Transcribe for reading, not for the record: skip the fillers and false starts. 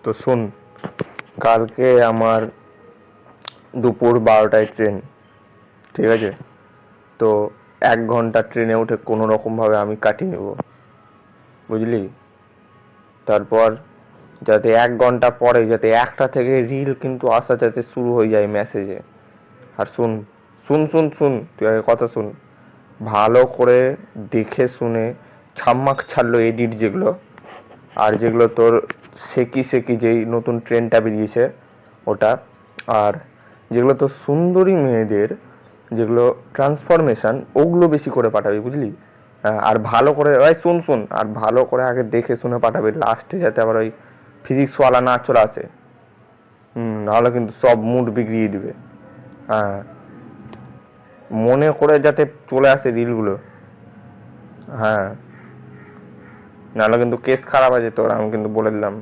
তো শোন, কালকে আমার দুপুর 12টায় ট্রেন, ঠিক আছে? তো 1 ঘন্টা ট্রেনে উঠে কোনো রকমভাবে আমি কাটিয়ে নেব, বুঝলি? তারপর যাতে 1 ঘন্টা পরে যাতে 1টা থেকে রিল কিন্তু আসা যাতে শুরু হয়ে যায় মেসেজে। আর শুন শুন শুন শুন তুই আগে কথা শুন, ভালো করে দেখে শুনে ছাম্মাক ছাড়লো এডিট যেগুলো, আর যেগুলো তোর সেকি সেকি যেই নতুন ট্রেনটা বেরিয়েছে ওটা, আর যেগুলো তোর সুন্দরী মেয়েদের যেগুলো ট্রান্সফরমেশন, ওগুলো বেশি করে পাঠাবি, বুঝলি? আর ভালো করে ওই শুন শুন, আর ভালো করে আগে দেখে শুনে পাঠাবি, লাস্টে যাতে আবার ওই ফিজিক্সওয়ালা না চলে আসে। নাহলে কিন্তু সব মুড বিগড়িয়ে দিবে। হ্যাঁ, মনে করে যাতে চলে আসে রিলগুলো। হ্যাঁ, নাহলে কিন্তু কেস খারাপ আছে তোর, আমি কিন্তু বলে দিলাম।